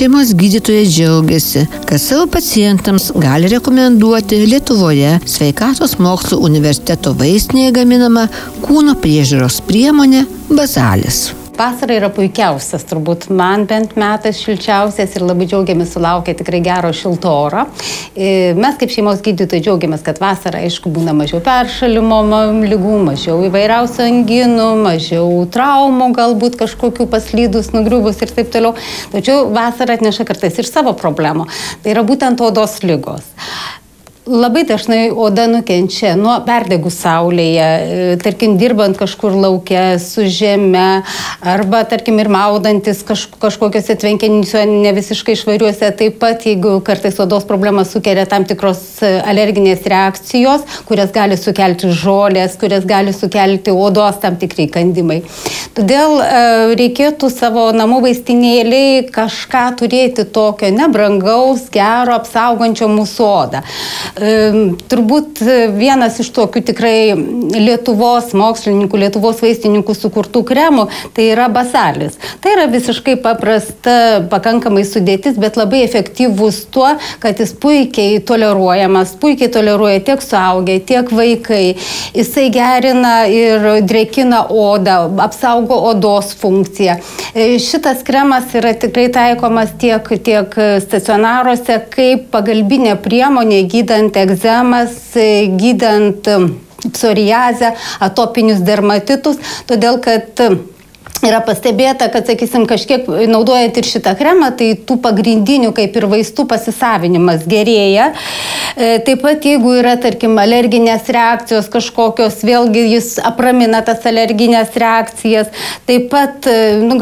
Šeimos gydytojai džiaugiasi, kad savo pacientams gali rekomenduoti Lietuvoje Sveikatos mokslų universiteto vaistinėje gaminama kūno priežiūros priemonė Bazalis. Vasara yra puikiausias, turbūt man bent metas šilčiausias ir labai džiaugiamės sulaukę tikrai gero šilto oro. Mes kaip šeimos gydytojai džiaugiamės, kad vasara, aišku, būna mažiau peršalimo ligų, mažiau įvairiausių anginų, mažiau traumų, galbūt kažkokių paslydus, nugriuvus ir taip toliau. Tačiau vasara atneša kartais ir savo problemų. Tai yra būtent odos ligos. Labai dažnai oda nukenčia nuo perdegų saulėje, tarkim, dirbant kažkur lauke su žeme, arba, tarkim, ir maudantis kažkokiuose tvenkiniuose ne visiškai švariuose. Taip pat, jeigu kartais odos problemas sukelia tam tikros alerginės reakcijos, kurias gali sukelti žolės, kurias gali sukelti odos tam tikrai kandimai. Todėl reikėtų savo namų vaistinėliai kažką turėti tokio nebrangaus, gero, apsaugančio mūsų odą. Turbūt vienas iš tokių tikrai Lietuvos mokslininkų, Lietuvos vaistininkų sukurtų kremų, tai yra Bazalis. Tai yra visiškai paprasta, pakankamai sudėtis, bet labai efektyvus tuo, kad jis puikiai toleruojamas, puikiai toleruoja tiek suaugę, tiek vaikai. Jisai gerina ir drėkina odą, apsaugo odos funkciją. Šitas kremas yra tikrai taikomas tiek stacionaruose kaip pagalbinė priemonė gydant egzemas, gydant psoriazę, atopinius dermatitus, todėl kad yra pastebėta, kad, sakysim, kažkiek naudojant ir šitą kremą, tai tų pagrindinių kaip ir vaistų pasisavinimas gerėja. Taip pat, jeigu yra, tarkim, alerginės reakcijos kažkokios, vėlgi jis apramina tas alerginės reakcijas. Taip pat,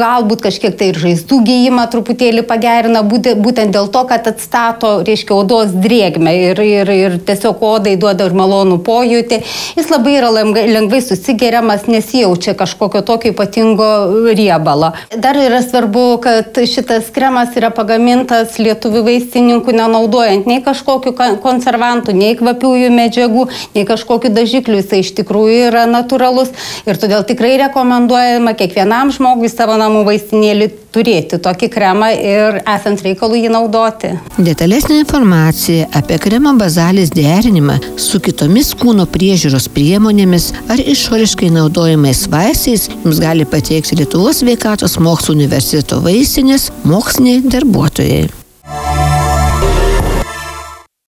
galbūt kažkiek tai ir žaizdų gijimą truputėlį pagerina, būtent dėl to, kad atstato, reiškia, odos drėgmę ir tiesiog odai duoda ir malonų pojūtį. Jis labai yra lengvai susigeriamas, nesijaučia kažkokio tokio ypatingo riebalo. Dar yra svarbu, kad šitas kremas yra pagamintas lietuvių vaistininkų, nenaudojant nei kažkokių konservantų, nei kvapiųjų medžiagų, nei kažkokių dažiklių. Jis iš tikrųjų yra natūralus ir todėl tikrai rekomenduojama kiekvienam žmogui savo namų vaistinėlį turėti tokį kremą ir esant reikalų jį naudoti. Detalesnė informacija apie kremo Bazalis derinimą su kitomis kūno priežiūros priemonėmis ar išoriškai naudojamais vaistais jums gali pateikti Lietuvos Sveikatos mokslų universiteto vaistinės moksliniai darbuotojai.